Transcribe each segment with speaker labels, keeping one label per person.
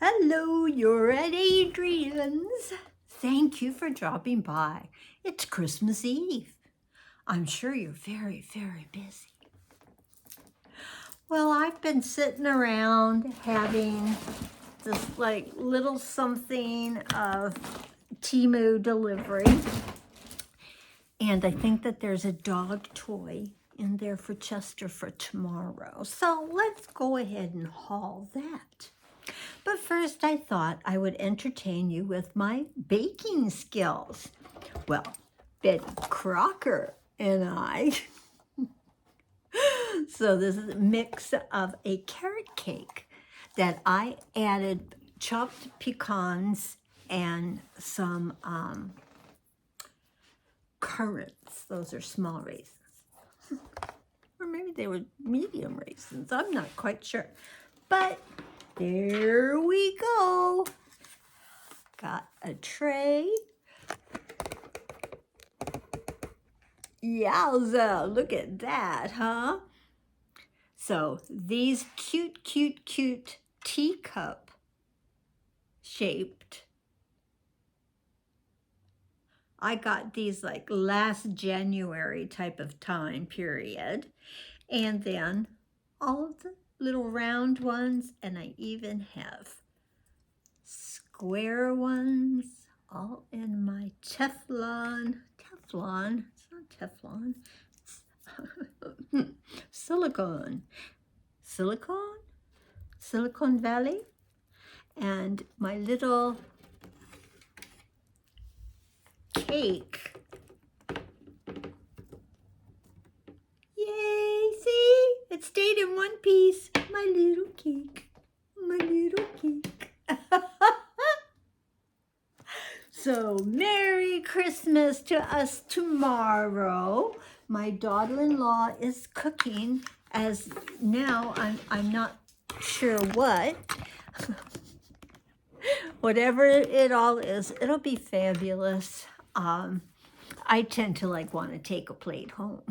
Speaker 1: Hello, you're at Adrian's. Thank you for dropping by. It's Christmas Eve. I'm sure you're very, very busy. Well, I've been sitting around having this little something of TEMU delivery. And I think that there's a dog toy in there for Chester for tomorrow. So let's go ahead and haul that. But first, I thought I would entertain you with my baking skills. Well, Betty Crocker and I. So this is a mix of a carrot cake that I added chopped pecans and some currants. Those are small raisins. Or maybe they were medium raisins. I'm not quite sure. But there we go. Got a tray. Yowza, look at that, huh? So these cute teacup shaped. I got these like last January type of time period. And then all of the little round ones, and I even have square ones, all in my Teflon, it's not Teflon, it's Silicon Valley, and my little cake. Yay, see? It stayed in one piece. My little cake. So, Merry Christmas to us tomorrow. My daughter-in-law is cooking, as now I'm not sure what. Whatever it all is, it'll be fabulous. I tend to want to take a plate home.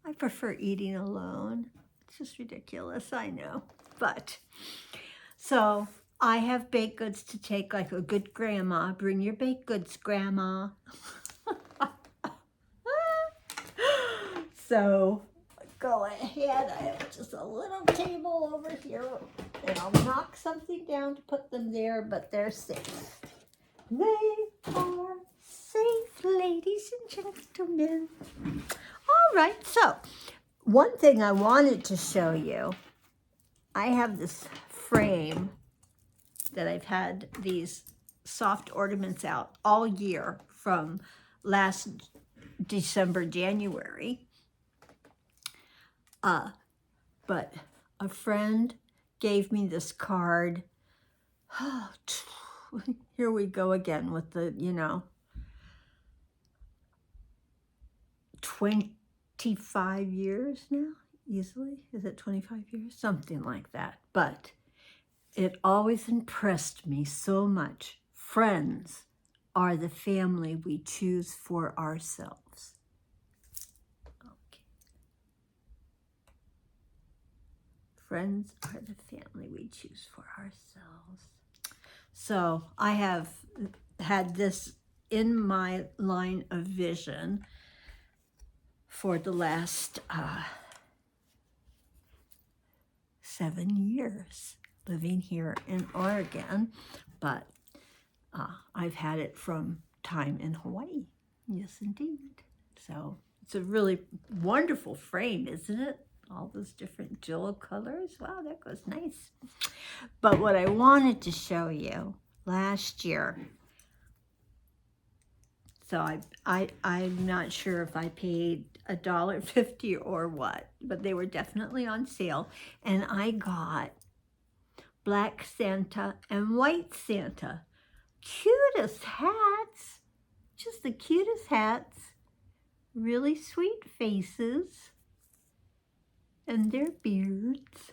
Speaker 1: I prefer eating alone. It's just ridiculous, I know. But, so I have baked goods to take like a good grandma. Bring your baked goods, grandma. So, go ahead. I have just a little table over here. And I'll knock something down to put them there, but they're safe. They are safe, ladies and gentlemen. All right, so one thing I wanted to show you, I have this frame that I've had these soft ornaments out all year from last December, January. But a friend gave me this card. Here we go again with the, 25 years now, easily. Is it 25 years? Something like that. But it always impressed me so much. Friends are the family we choose for ourselves. Okay. Friends are the family we choose for ourselves. So I have had this in my line of vision for the last 7 years living here in Oregon, but I've had it from time in Hawaii. Yes, indeed. So it's a really wonderful frame, isn't it? All those different jewel colors. Wow, that goes nice. But what I wanted to show you last year, so I'm not sure if I paid $1.50 or what, but they were definitely on sale. And I got Black Santa and White Santa. Cutest hats. Just the cutest hats. Really sweet faces. And their beards.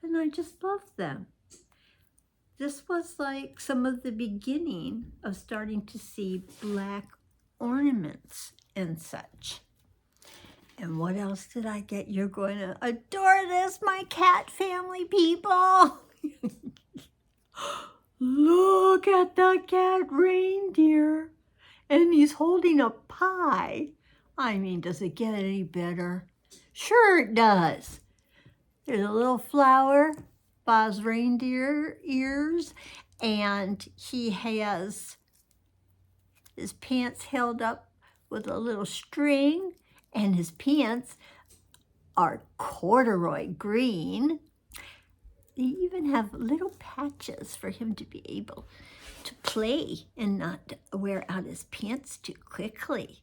Speaker 1: And I just love them. This was like some of the beginning of starting to see black ornaments and such. And what else did I get? You're going to adore this, my cat family people. Look at the cat reindeer. And he's holding a pie. I mean, does it get any better? Sure it does. There's a little flower, Buzz reindeer ears, and he has his pants held up with a little string, and his pants are corduroy green. They even have little patches for him to be able to play and not wear out his pants too quickly.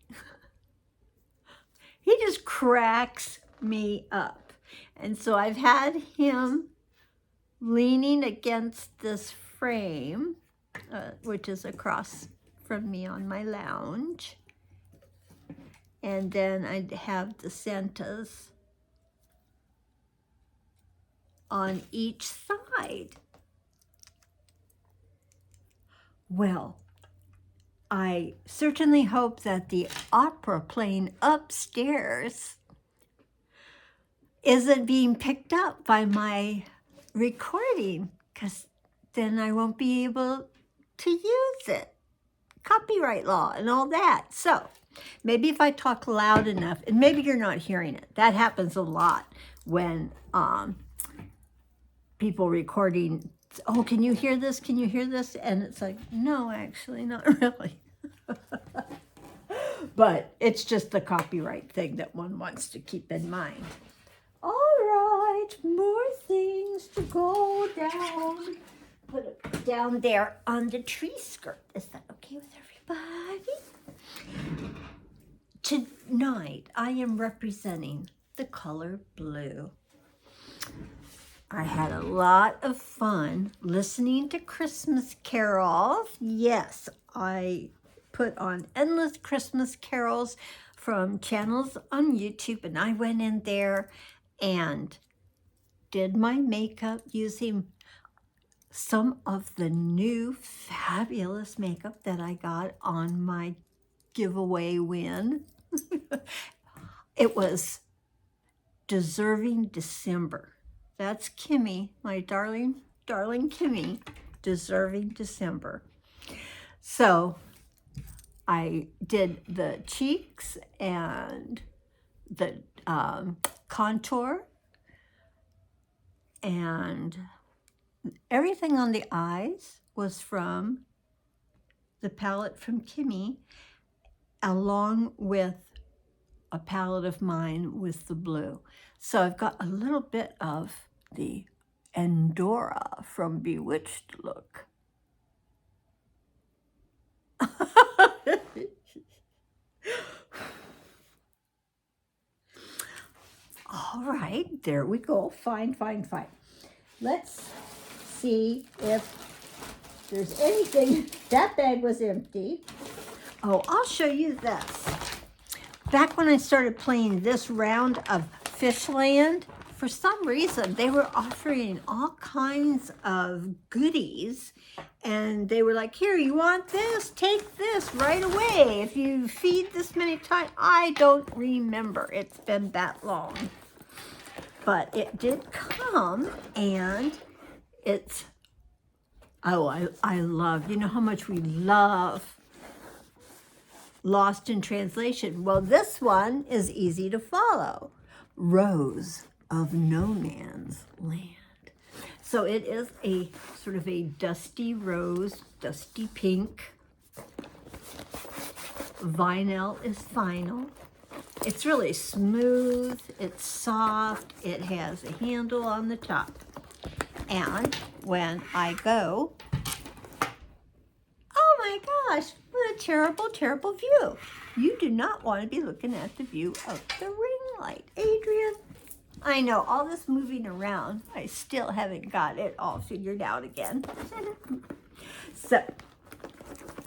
Speaker 1: He just cracks me up. And so I've had him leaning against this frame, which is across from me on my lounge. And then I'd have the Santas on each side. Well, I certainly hope that the opera playing upstairs isn't being picked up by my recording, because then I won't be able to use it. Copyright law and all that. So maybe if I talk loud enough, and maybe you're not hearing it. That happens a lot when people recording, oh, can you hear this? Can you hear this? And it's like, no, actually, not really. But it's just the copyright thing that one wants to keep in mind. All right, more things to go down. Put it down there on the tree skirt. Is that okay with everybody? Tonight, I am representing the color blue. I had a lot of fun listening to Christmas carols. Yes, I put on endless Christmas carols from channels on YouTube, and I went in there and did my makeup using some of the new fabulous makeup that I got on my giveaway win. It was Deserving December. That's Kimmy, my darling Kimmy, Deserving December. So I did the cheeks and the contour and everything on the eyes was from the palette from Kimmy, along with a palette of mine with the blue. So I've got a little bit of the Endora from Bewitched look. All right, there we go. Fine. Let's see if there's anything. That bag was empty. Oh, I'll show you this. Back when I started playing this round of Fishland, for some reason, they were offering all kinds of goodies. And they were like, here, you want this? Take this right away. If you feed this many times, I don't remember. It's been that long. But it did come, and it's, oh, I love, you know how much we love Lost in Translation. Well, this one is easy to follow. Rose of No Man's Land. So it is a sort of a dusty rose, dusty pink. Vinyl is final. It's really smooth, it's soft, it has a handle on the top. And when I go, oh my gosh, what a terrible, terrible view. You do not want to be looking at the view of the ring light. Adrian, I know, all this moving around, I still haven't got it all figured out again. So,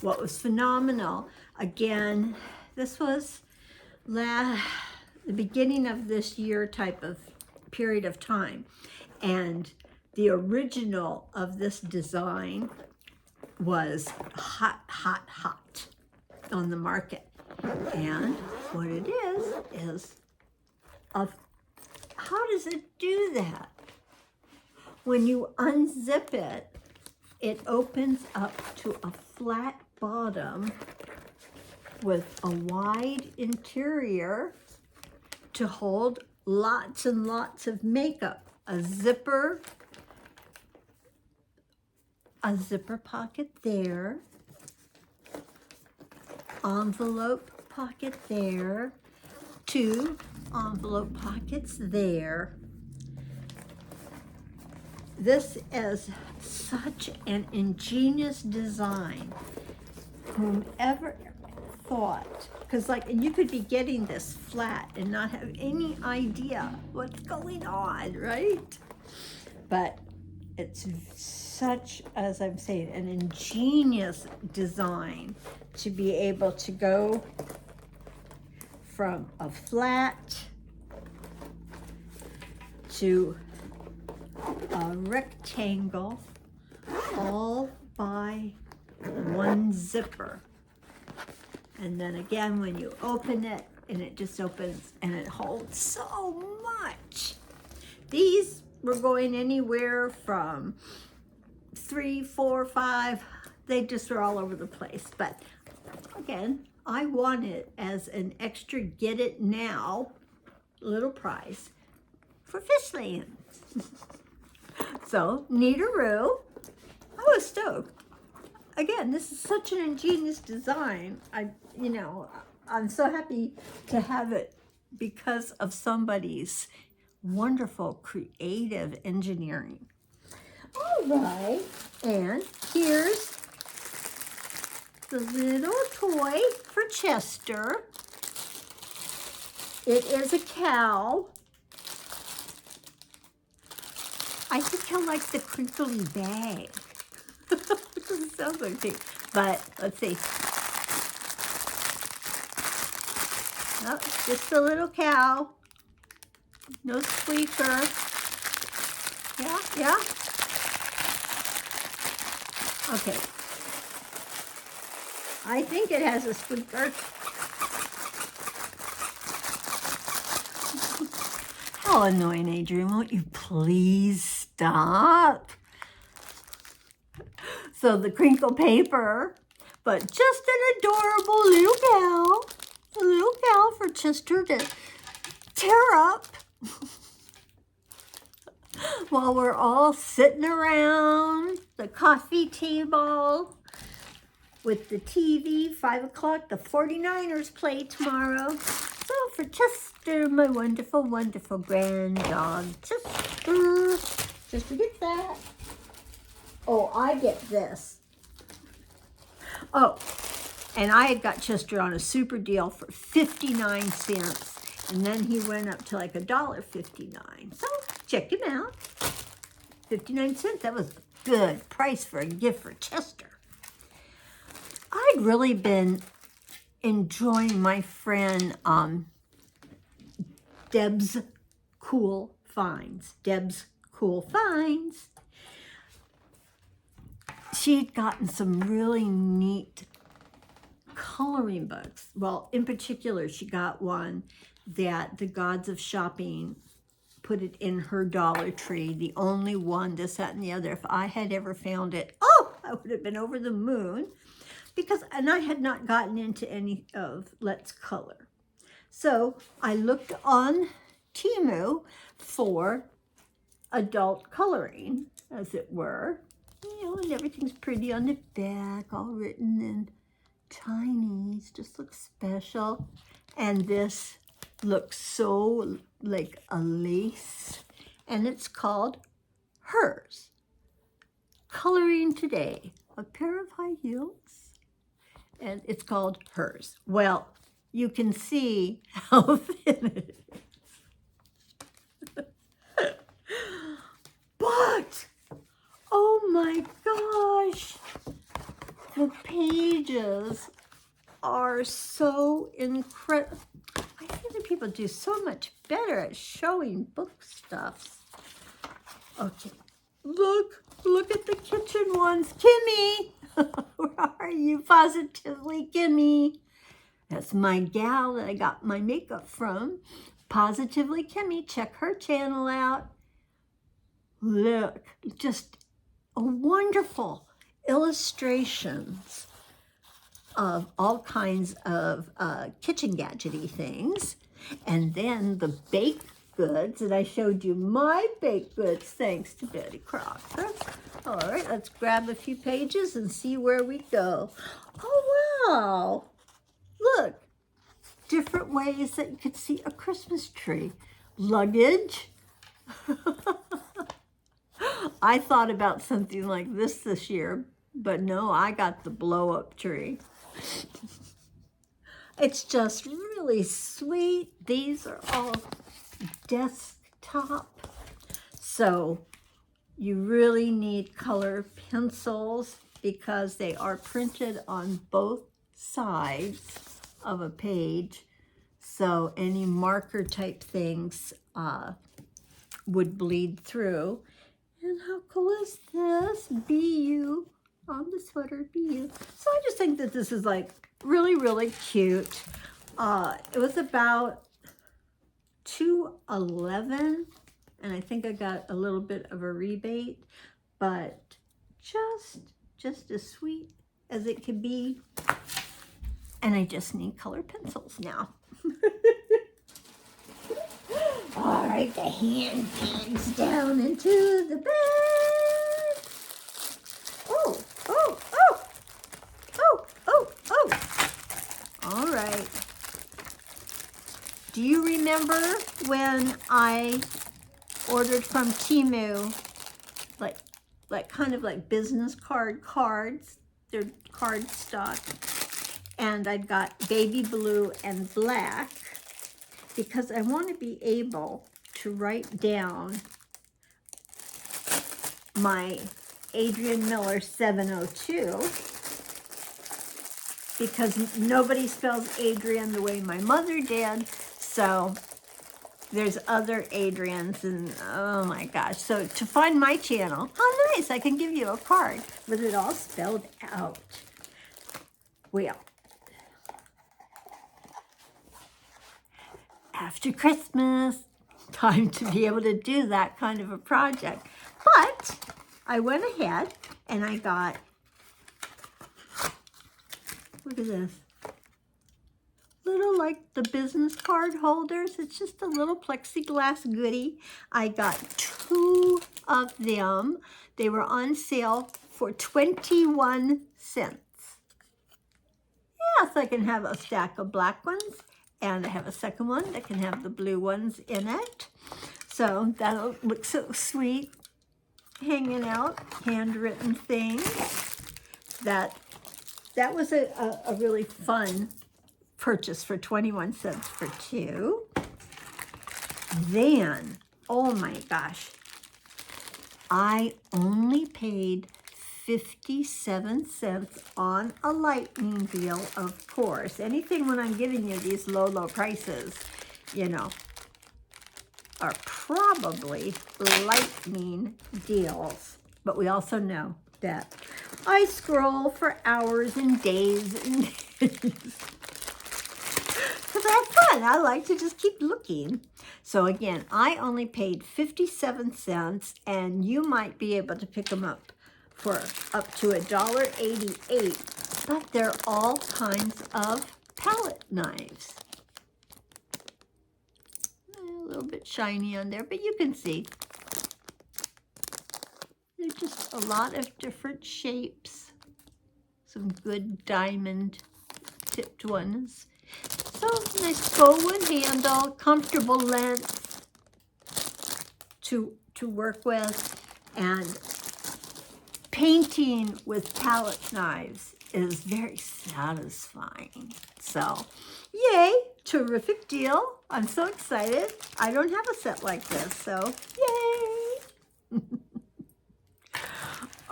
Speaker 1: what was phenomenal, again, this was the beginning of this year type of period of time. And the original of this design was hot on the market. And what it is how does it do that? When you unzip it, it opens up to a flat bottom with a wide interior to hold lots and lots of makeup. A zipper pocket there, envelope pocket there, 2 envelope pockets there. This is such an ingenious design. Whomever thought, because and you could be getting this flat and not have any idea what's going on, right? But it's such, as I'm saying, an ingenious design to be able to go from a flat to a rectangle all by one zipper. And then again, when you open it, and it just opens and it holds so much. These were going anywhere from 3, 4, 5. They just are all over the place. But again, I want it as an extra get it now little prize for Fishland. So, Neataroo. I was stoked. Again, this is such an ingenious design. I'm so happy to have it because of somebody's wonderful creative engineering. All right, and here's the little toy for Chester. It is a cow. I think he'll like the crinkly bag. It sounds like pink, but let's see. Oh, just a little cow. No squeaker. Yeah. Okay. I think it has a squeaker. How annoying, Adrian. Won't you please stop? So the crinkle paper, but just an adorable little cow. A little cow for Chester to tear up while we're all sitting around the coffee table with the TV, 5 o'clock, the 49ers play tomorrow. So for Chester, my wonderful, wonderful grand dog, Chester gets that. Oh, I get this. Oh, and I had got Chester on a super deal for 59 cents. And then he went up to like $1.59. So check him out. 59 cents. That was a good price for a gift for Chester. I'd really been enjoying my friend Deb's Cool Finds. Deb's Cool Finds. She'd gotten some really neat coloring books. Well, in particular, she got one that the Gods of Shopping put it in her Dollar Tree. The only one, this, that, and the other. If I had ever found it, I would have been over the moon. And I had not gotten into any of Let's Color. So I looked on TEMU for adult coloring, as it were. And everything's pretty on the back, all written in Chinese. Just looks special. And this looks so like a lace. And it's called Hers. Coloring Today. A pair of high heels. And it's called Hers. Well, you can see how thin it is. But, oh my gosh, the pages are so incredible. I think that people do so much better at showing book stuff. Okay, look at the kitchen ones. Kimmy, where are you? Positively, Kimmy. That's my gal that I got my makeup from. Positively Kimmy, check her channel out. Look, just a wonderful illustrations of all kinds of kitchen gadgety things. And then the baked goods, and I showed you my baked goods thanks to Betty Crocker. All right, let's grab a few pages and see where we go. Oh, wow. Look, different ways that you could see a Christmas tree. Luggage. I thought about something like this year, but no, I got the blow-up tree. It's just really sweet. These are all desktop. So you really need color pencils because they are printed on both sides of a page. So any marker type things would bleed through. And how cool is this? BU on the sweater, BU. So I just think that this is like really, really cute. It was about $2.11, and I think I got a little bit of a rebate, but just as sweet as it could be. And I just need color pencils now. All right, the hand bags down into the bag. Oh, oh, oh, oh, oh, oh. All right. Do you remember when I ordered from TEMU, like kind of like business cards? They're card stock. And I've got baby blue and black because I want to be able to write down my Adrian Miller 702 because nobody spells Adrian the way my mother did. So there's other Adrians, and oh my gosh. So to find my channel, how nice, I can give you a card with it all spelled out. Well, after Christmas, time to be able to do that kind of a project. But I went ahead and I got, look at this, little like the business card holders. It's just a little plexiglass goodie. I got 2 of them. They were on sale for 21 cents. Yes, I can have a stack of black ones, and I have a second one that can have the blue ones in it. So that'll look so sweet, hanging out, handwritten things. That was a really fun purchase for 21 cents for 2. Then, oh my gosh, I only paid 57 cents on a lightning deal, of course. Anything when I'm giving you these low prices, you know, are probably lightning deals. But we also know that I scroll for hours and days and days. Because I have fun. I like to just keep looking. So again, I only paid 57 cents, and you might be able to pick them up for up to $1.88. But they're all kinds of palette knives. A little bit shiny on there, but you can see. They're just a lot of different shapes. Some good diamond tipped ones. So nice bowwood handle, comfortable length to work with, and painting with palette knives is very satisfying. So, yay, terrific deal. I'm so excited. I don't have a set like this, so yay.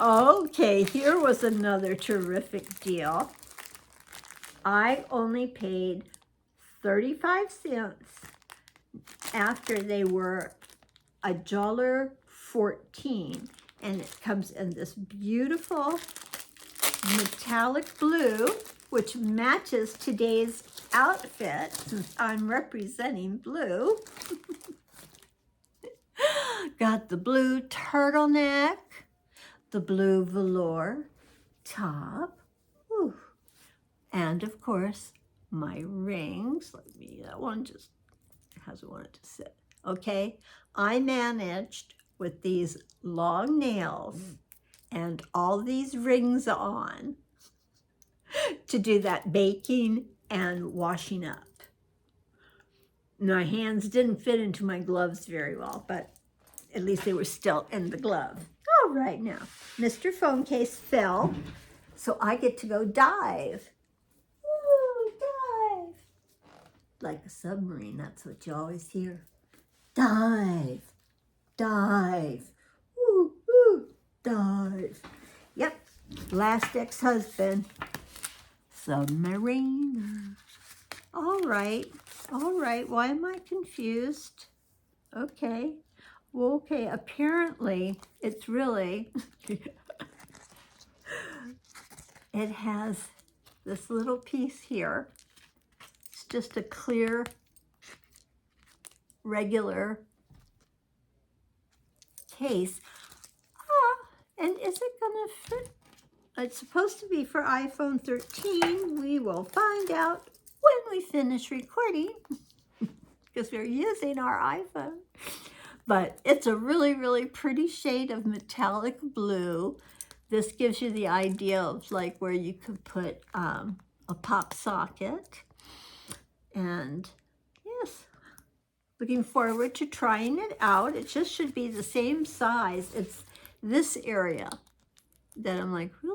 Speaker 1: Okay, here was another terrific deal. I only paid 35 cents after they were $1.14, and it comes in this beautiful metallic blue, which matches today's outfit since I'm representing blue. Got the blue turtleneck, the blue velour top, whew, and of course my rings. That one just hasn't wanted to sit. Okay, I managed with these long nails and all these rings on to do that baking and washing up. My hands didn't fit into my gloves very well, but at least they were still in the glove. All right, now, Mr. Phone Case fell, so I get to go dive. Ooh, dive. Like a submarine, that's what you always hear. Dive, dive, ooh, ooh, dive. Yep, last ex-husband, submariner. All right, why am I confused? Okay, well, okay, apparently it's really, it has this little piece here. It's just a clear, regular case. And is it gonna fit? It's supposed to be for iPhone 13. We will find out when we finish recording because we're using our iPhone. But it's a really, really pretty shade of metallic blue. This gives you the idea of like where you could put a pop socket. And yes, looking forward to trying it out. It just should be the same size. It's this area that I'm like, really?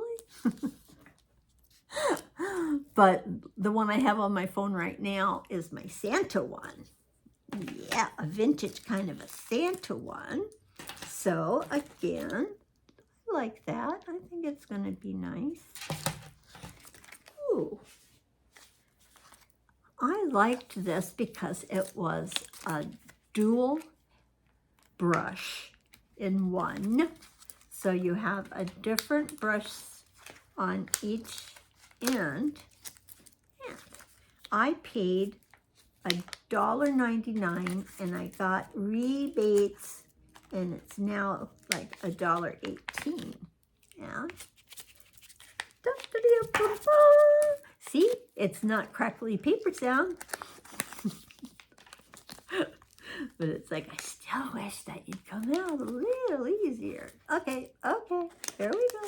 Speaker 1: But the one I have on my phone right now is my Santa one. Yeah, a vintage kind of a Santa one. So again, I like that. I think it's going to be nice. Ooh. I liked this because it was a dual brush in one. So you have a different brush on each end. And I paid $1.99 and I got rebates, and it's now like $1.18. Yeah. See, it's not crackly paper sound. But it's like, I still wish that you'd come out a little easier. Okay, there we go.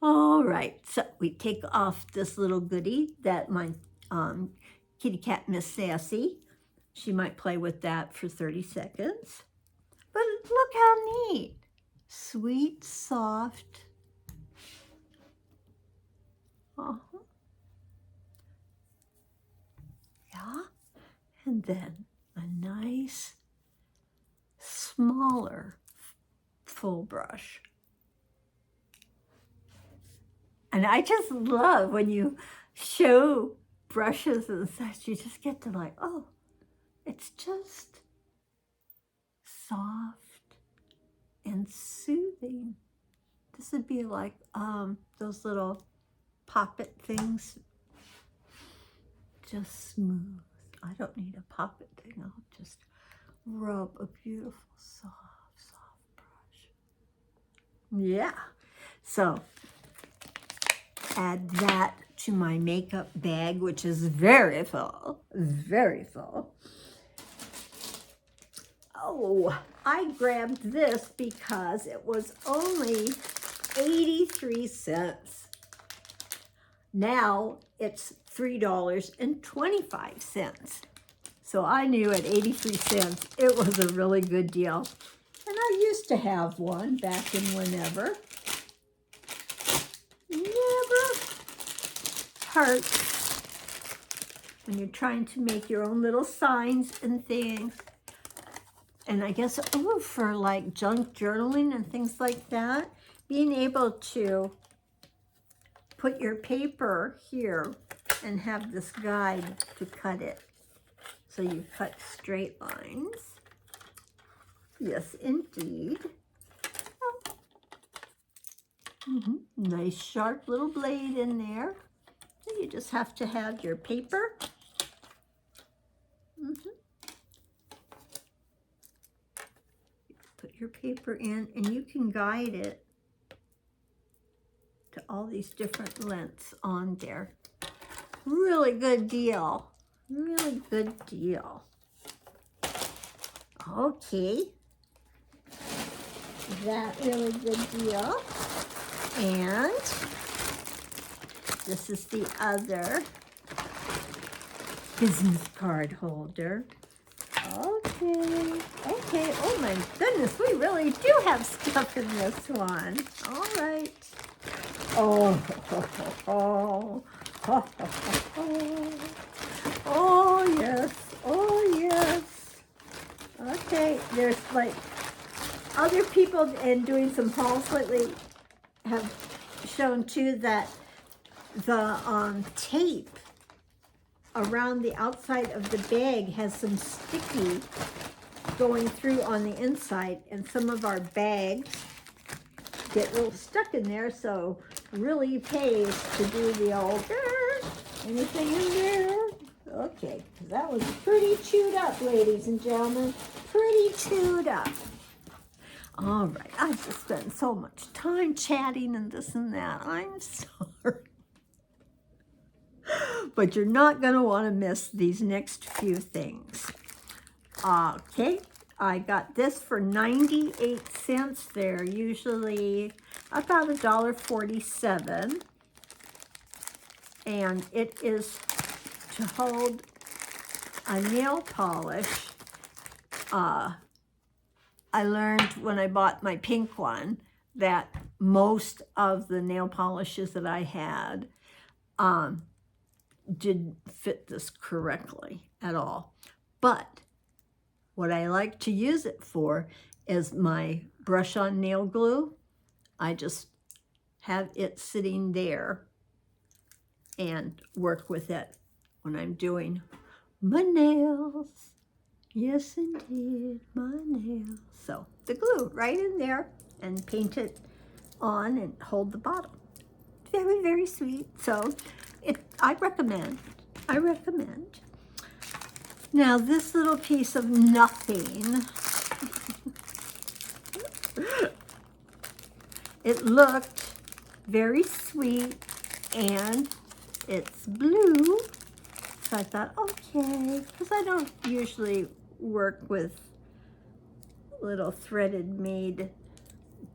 Speaker 1: All right, so we take off this little goodie that my kitty cat, Miss Sassy, she might play with that for 30 seconds. But look how neat. Sweet, soft. Uh-huh. Yeah. And then a nice, smaller, full brush. And I just love when you show brushes and such, you just get to like, oh, it's just soft and soothing. This would be like those little poppet things, just smooth. I don't need a poppet thing. I'll just rub a beautiful, soft brush. Yeah. So add that to my makeup bag, which is very full, very full. Oh, I grabbed this because it was only 83 cents. Now it's $3.25. So I knew at 83 cents, it was a really good deal. And I used to have one back in whenever. Never hurts when you're trying to make your own little signs and things. And I guess, for like junk journaling and things like that, being able to put your paper here and have this guide to cut it. So you cut straight lines. Yes, indeed. Oh. Nice sharp little blade in there. you just have to have your paper. Put your paper in, and you can guide it to all these different lengths on there. Really good deal. Really good deal. Okay. That really good deal. And this is the other business card holder. Okay. Okay. Oh my goodness, we really do have stuff in this one. All right. Oh, oh, oh, oh, oh, yes, oh, yes. Okay, there's like other people and doing some hauls lately have shown too that the tape around the outside of the bag has some sticky going through on the inside, and some of our bags get a little stuck in there, so really pays to do the old anything in there. Okay, that was pretty chewed up, ladies and gentlemen. Pretty chewed up. All right, I just spent so much time chatting and this and that. I'm sorry. But you're not going to want to miss these next few things. Okay, I got this for 98 cents. They're usually about $1.47. And it is to hold a nail polish. I learned when I bought my pink one that most of the nail polishes that I had didn't fit this correctly at all. But what I like to use it for is my brush-on nail glue. I just have it sitting there and work with it when I'm doing my nails. Yes, indeed, my nails. So the glue right in there and paint it on and hold the bottle. Very, very sweet. So I recommend. Now this little piece of nothing, it looked very sweet and it's blue. So I thought, okay, because I don't usually work with little threaded made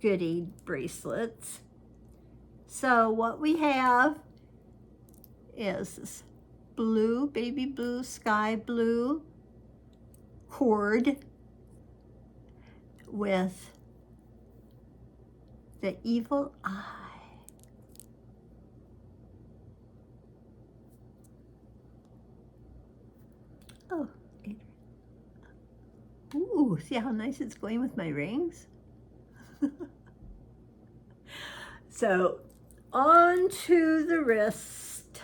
Speaker 1: goodie bracelets. So what we have is this blue, baby blue, sky blue cord with the evil eye. Oh, ooh, see how nice it's going with my rings? So, on to the wrist.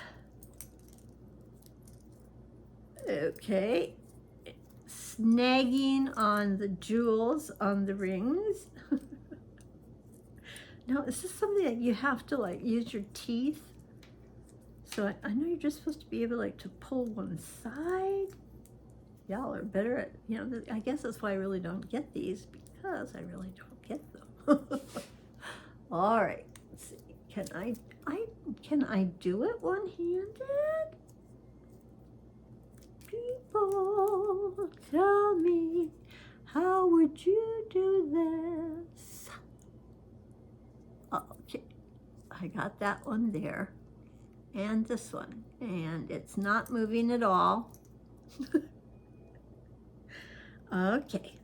Speaker 1: Okay, snagging on the jewels on the rings. Now, is this something that you have to like use your teeth? So I know you're just supposed to be able like to pull one side. Y'all are better at, you know, I guess that's why I really don't get these, because I really don't get them. All right, let's see. Can I do it one-handed? People, tell me, how would you do this? Okay, I got that one there, and this one, and it's not moving at all. Okay,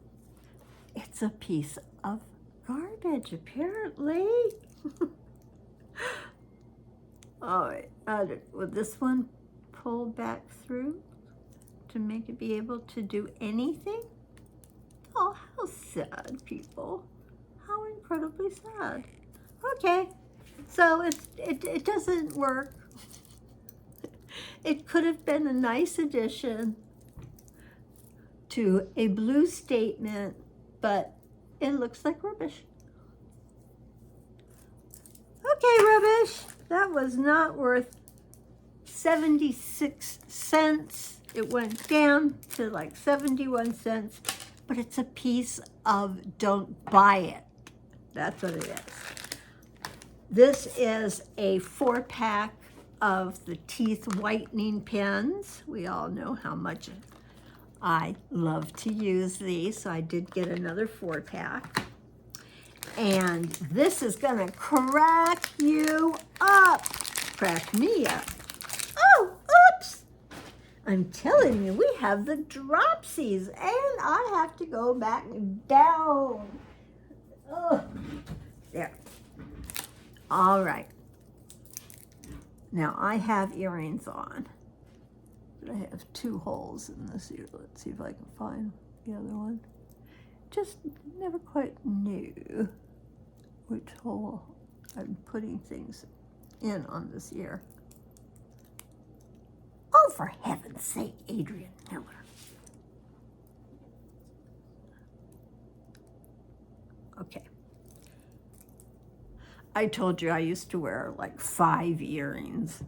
Speaker 1: it's a piece of garbage, apparently. All right, will this one pull back through to make it be able to do anything? Oh, how sad, people. How incredibly sad. Okay, so it doesn't work. It could have been a nice addition to a blue statement, but it looks like rubbish. Okay, rubbish. That was not worth 76 cents. It went down to like 71 cents, but it's a piece of don't buy it. That's what it is. This is a 4-pack of the teeth whitening pens. We all know how much I love to use these, so I did get another 4-pack. And this is gonna crack you up. Crack me up. Oh, oops. I'm telling you, we have the dropsies, and I have to go back down. Oh, there. All right. Now I have earrings on, but I have 2 holes in this ear. Let's see if I can find the other one. Just never quite knew which hole I'm putting things in on this ear. Oh, for heaven's sake, Adrian Miller. Okay. I told you I used to wear like 5 earrings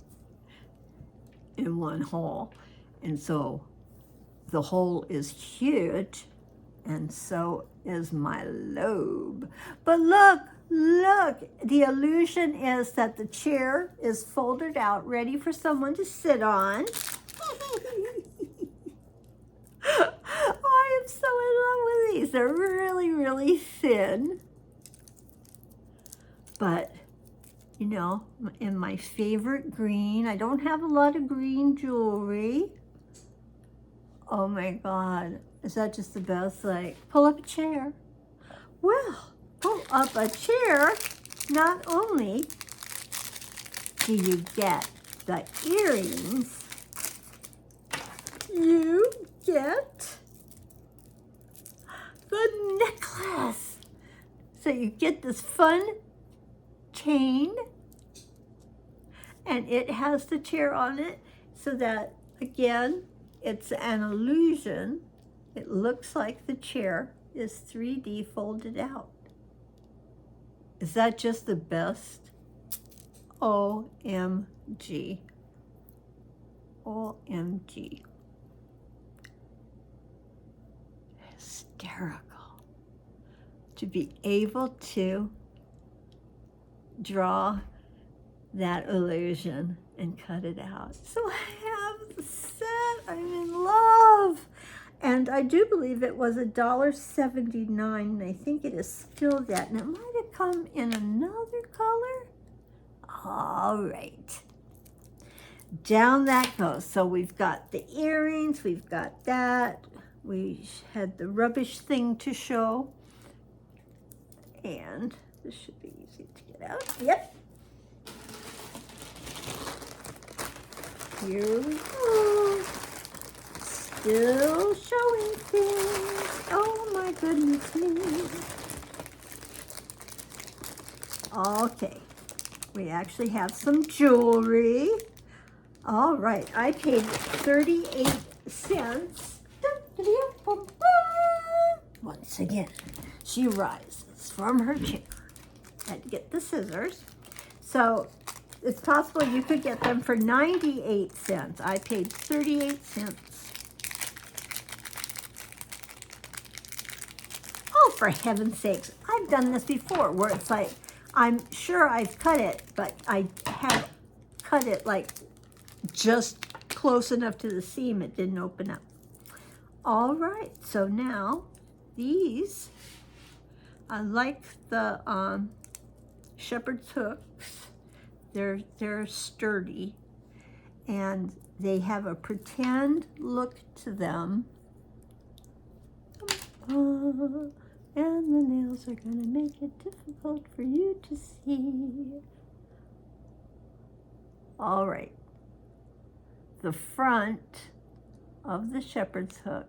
Speaker 1: in one hole. And so the hole is huge, and so is my lobe. But look, the illusion is that the chair is folded out, ready for someone to sit on. I am so in love with these. They're really, really thin. But, you know, in my favorite green, I don't have a lot of green jewelry. Oh my God, is that just the best? Like, pull up a chair. Well, pull up a chair. Not only do you get the earrings, you get the necklace. So you get this fun chain, and it has the chair on it, so that, again, it's an illusion. It looks like the chair is 3D folded out. Is that just the best? OMG. OMG. Hysterical. To be able to draw that illusion and cut it out. So I have the set. I'm in love. And I do believe it was $1.79, and I think it is still that. And it might have come in another color. All right. Down that goes. So we've got the earrings, we've got that. We had the rubbish thing to show. And this should be easy to get out. Yep. Here we go. Still showing things. Oh my goodness me. Okay. We actually have some jewelry. All right. I paid 38 cents. Once again, she rises from her chair. Had to get the scissors. So it's possible you could get them for 98 cents. I paid 38 cents. Oh, for heaven's sakes. I've done this before where it's like, I'm sure I've cut it, but I had cut it like just close enough to the seam it didn't open up. All right, so now these, I like the shepherd's hooks. They're sturdy, and they have a pretend look to them. And the nails are going to make it difficult for you to see. All right. The front of the shepherd's hook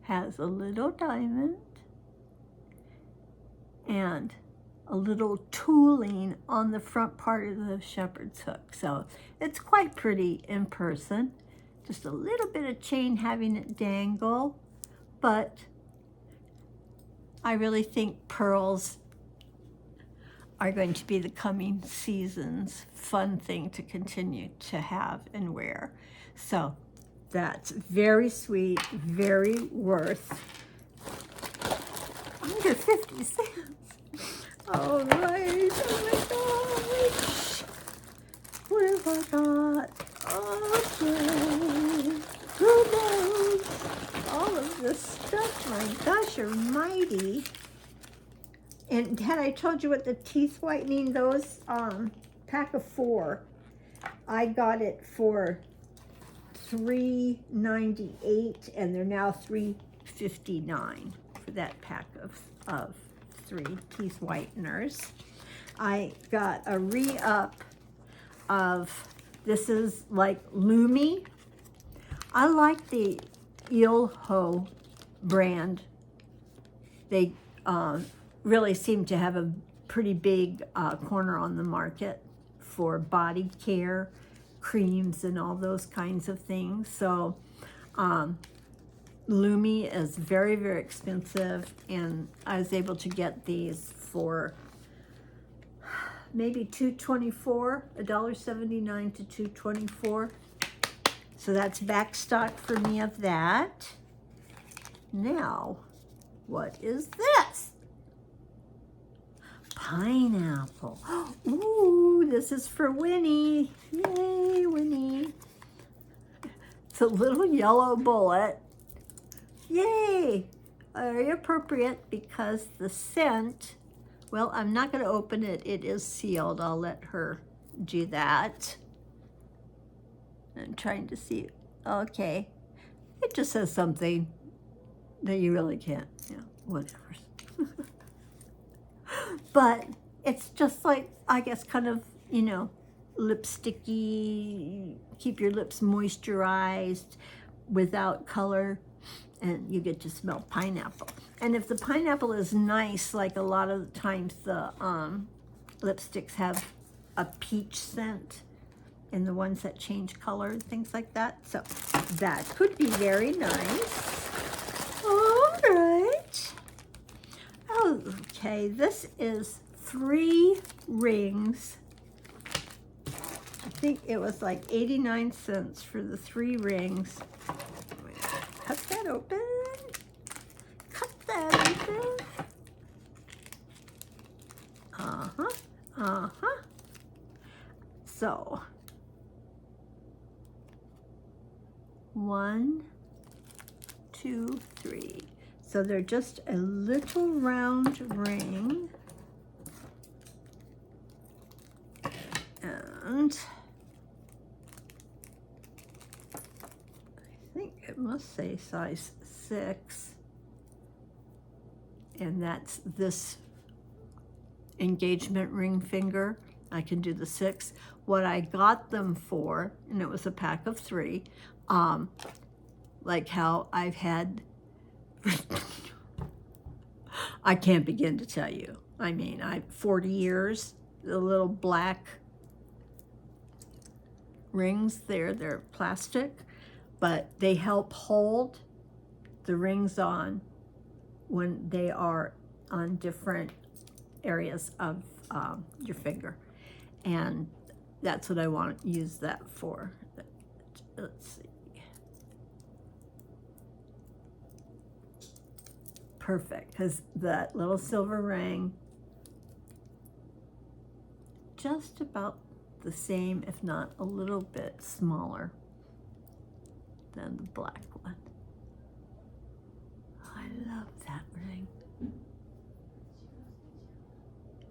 Speaker 1: has a little diamond and a little tooling on the front part of the shepherd's hook. So it's quite pretty in person. Just a little bit of chain having it dangle, but I really think pearls are going to be the coming season's fun thing to continue to have and wear. So that's very sweet, very worth under 50 cents. All right, oh my gosh. What have I got? Okay. Who knows? All of this stuff, my gosh, almighty. And had I told you what the teeth whitening, those pack of 4, I got it for $3.98, and they're now $3.59 for that pack of 3 teeth whiteners. I got a re-up of, this is like Lumi. I like the Ilho brand. They really seem to have a pretty big corner on the market for body care, creams, and all those kinds of things. So Lumi is very, very expensive, and I was able to get these for maybe $2.24, $1.79 to $2.24. So that's back stock for me of that. Now, what is this? Pineapple. Ooh, this is for Winnie. Yay, Winnie. It's a little yellow bullet. Yay. Very appropriate because the scent, well, I'm not going to open it. It is sealed. I'll let her do that. I'm trying to see. Okay. It just says something that you really can't. Yeah, whatever. But it's just like, I guess, kind of, you know, lipsticky, keep your lips moisturized without color, and you get to smell pineapple. And if the pineapple is nice, like a lot of the times the lipsticks have a peach scent, and the ones that change color and things like that. So that could be very nice. All right. Okay, this is 3 rings. I think it was like 89 cents for the 3 rings. Cut that open. Cut that open. So 1, 2, 3. So they're just a little round ring. And I think it must say size 6. And that's this engagement ring finger. I can do the 6. What I got them for, and it was a pack of 3, like how I've had, I can't begin to tell you. I mean, 40 years, the little black rings there, they're plastic, but they help hold the rings on when they are on different areas of your finger. And that's what I want to use that for. Let's see. Perfect, because that little silver ring, just about the same, if not a little bit smaller than the black one. I love that ring.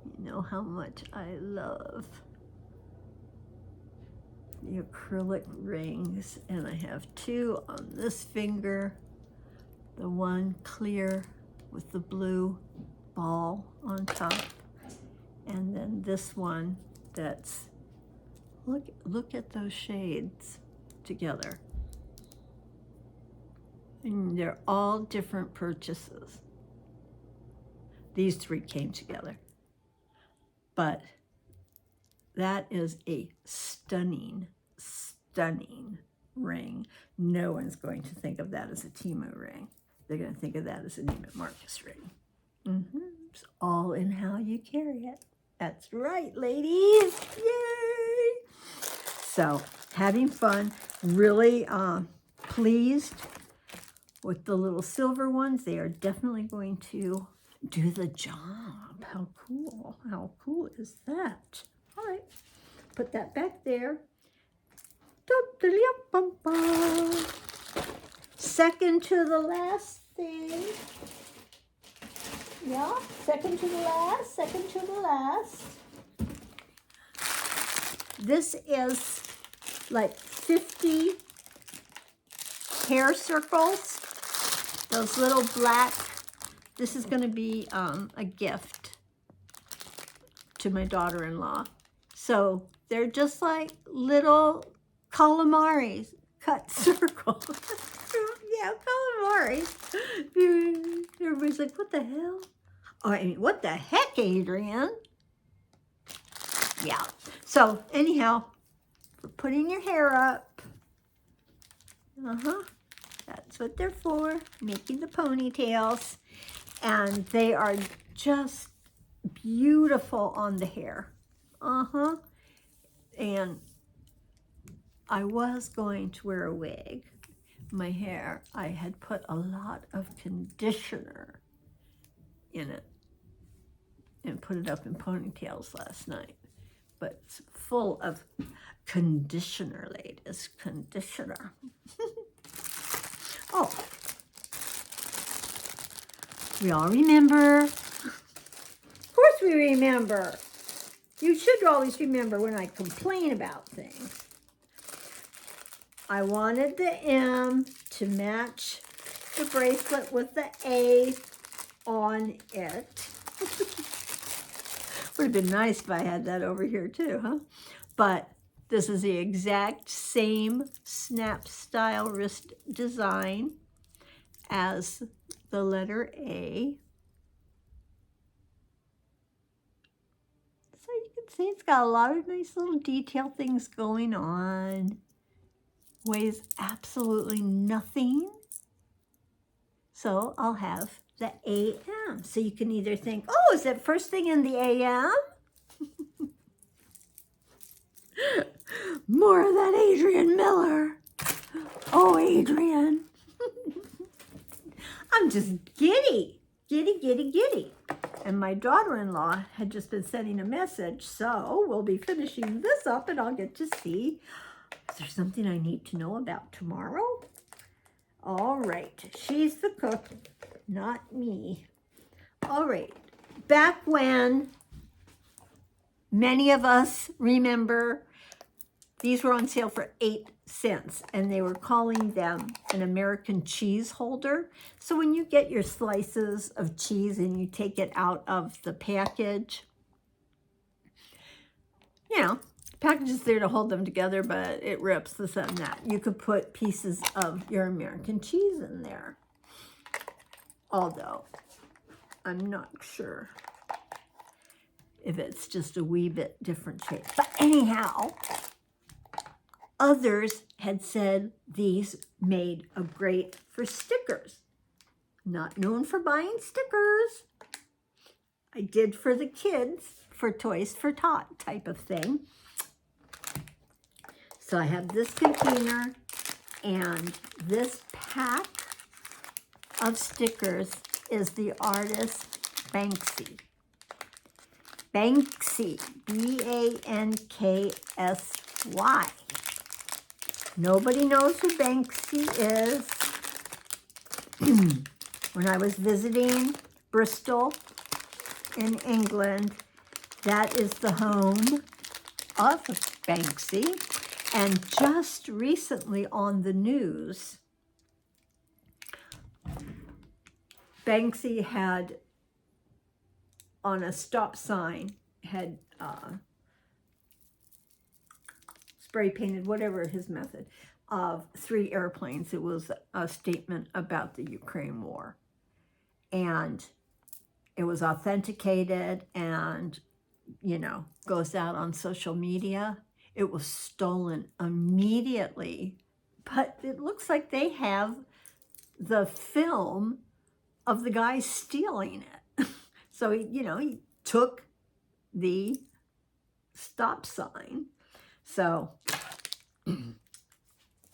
Speaker 1: You know how much I love the acrylic rings, and I have 2 on this finger, the one clear with the blue ball on top, and then this one that's, look at those shades together. And they're all different purchases. These 3 came together. But that is a stunning, stunning ring. No one's going to think of that as a TEMU ring. They're going to think of that as a Neiman Marcus ring. It's all in how you carry it. That's right, ladies. Yay! So, having fun. Really pleased with the little silver ones. They are definitely going to do the job. How cool. How cool is that? All right. Put that back there. Second to the last thing. Yeah, second to the last, second to the last. This is like 50 hair circles. Those little black. This is going to be a gift to my daughter-in-law. So they're just like little calamaris, cut circles. Yeah, calamaris. Everybody's like, what the hell? Oh, I mean, what the heck, Adrian? Yeah. So anyhow, for putting your hair up. That's what they're for, making the ponytails. And they are just beautiful on the hair. And I was going to wear a wig. My hair, I had put a lot of conditioner in it and put it up in ponytails last night. But it's full of conditioner, ladies, conditioner. Oh, we all remember. Of course we remember. You should always remember when I complain about things. I wanted the M to match the bracelet with the A on it. Would have been nice if I had that over here too, huh? But this is the exact same snap style wrist design as the letter A. So you can see it's got a lot of nice little detail things going on. Weighs absolutely nothing. So I'll have the AM. So you can either think, oh, is that first thing in the AM? More of that Adrian Miller. Oh, Adrian. I'm just giddy. Giddy. And my daughter-in-law had just been sending a message, so we'll be finishing this up and I'll get to see, is there something I need to know about tomorrow? All right, she's the cook, not me. All right, back when many of us remember these were on sale for 8 cents and they were calling them an American cheese holder. So when you get your slices of cheese and you take it out of the package, you know, the package is there to hold them together, but it rips this and that. You could put pieces of your American cheese in there. Although, I'm not sure if it's just a wee bit different shape. But anyhow, others had said these made a great for stickers. Not known for buying stickers. I did for the kids, for Toys for Tot type of thing. So I have this container and this pack of stickers is the artist Banksy. Banksy, B-A-N-K-S-Y. Nobody knows who Banksy is. When I was visiting Bristol in England, that is the home of Banksy. And just recently on the news, Banksy had on a stop sign, had spray painted, whatever his method, of 3 airplanes. It was a statement about the Ukraine war. And it was authenticated and, you know, goes out on social media. It was stolen immediately. But it looks like they have the film of the guy stealing it. So, he took the stop sign. So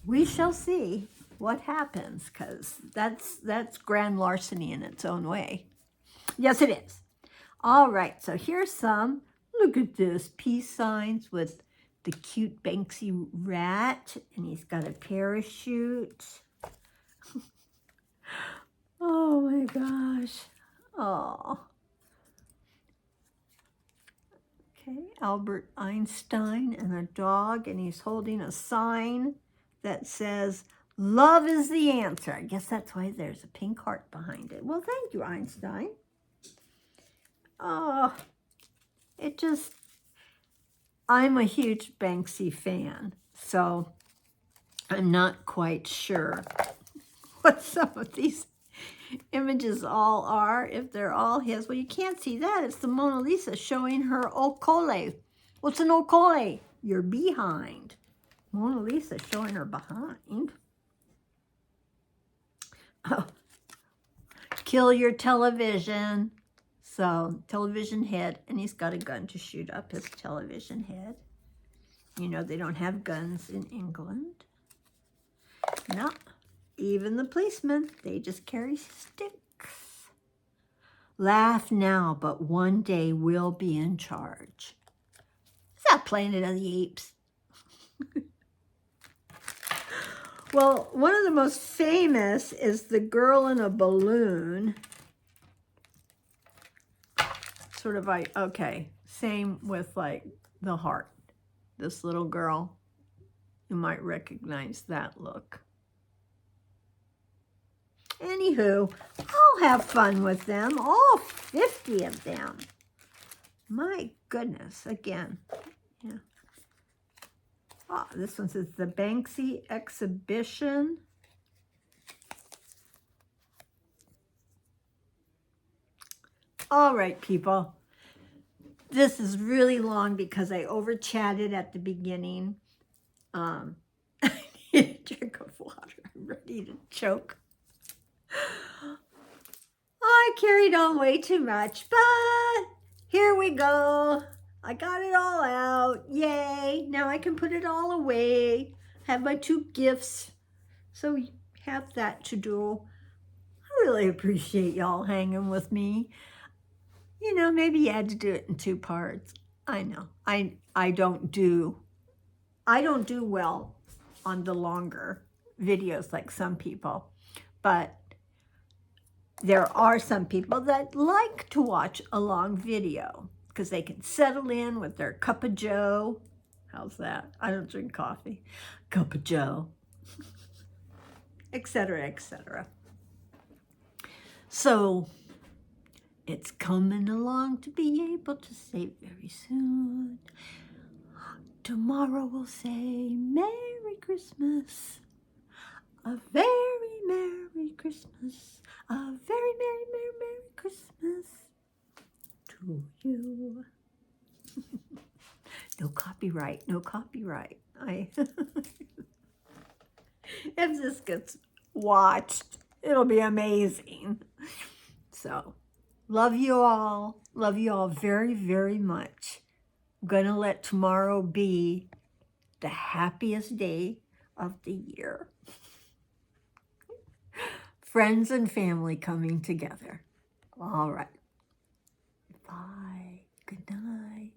Speaker 1: we shall see what happens, because that's grand larceny in its own way. Yes, it is. All right, so here's some. Look at this, peace signs with the cute Banksy rat, and he's got a parachute. Oh my gosh. Oh. Okay, Albert Einstein and a dog, and he's holding a sign that says, "Love is the answer." I guess that's why there's a pink heart behind it. Well, thank you, Einstein. Oh, it just, I'm a huge Banksy fan, so I'm not quite sure what some of these images all are, if they're all his. Well, you can't see that. It's the Mona Lisa showing her okole. What's an okole? Your behind. Mona Lisa showing her behind. Oh, kill your television. So, television head, and he's got a gun to shoot up his television head. You know, they don't have guns in England. No, even the policemen, they just carry sticks. Laugh now, but one day we'll be in charge. Is that Planet of the Apes? Well, one of the most famous is the girl in a balloon. Sort of like, okay, same with like the heart. This little girl, you might recognize that look. Anywho, I'll have fun with them, all 50 of them. My goodness, again, yeah. Oh, this one says the Banksy exhibition. All right, people. This is really long because I over-chatted at the beginning. I need a drink of water. I'm ready to choke. I carried on way too much, but here we go. I got it all out. Yay. Now I can put it all away. Have my 2 gifts. So we have that to do. I really appreciate y'all hanging with me. You know, maybe you had to do it in 2 parts. I know. I don't do well on the longer videos like some people. But there are some people that like to watch a long video because they can settle in with their cup of joe. How's that? I don't drink coffee. Cup of joe. Etc., etc. So it's coming along to be able to say very soon. Tomorrow we'll say Merry Christmas. A very Merry Christmas. A very Merry, Merry, Merry Christmas to you. No copyright, no copyright. If this gets watched, it'll be amazing. So, love you all. Love you all very, very much. I'm going to let tomorrow be the happiest day of the year. Friends and family coming together. All right. Bye. Good night.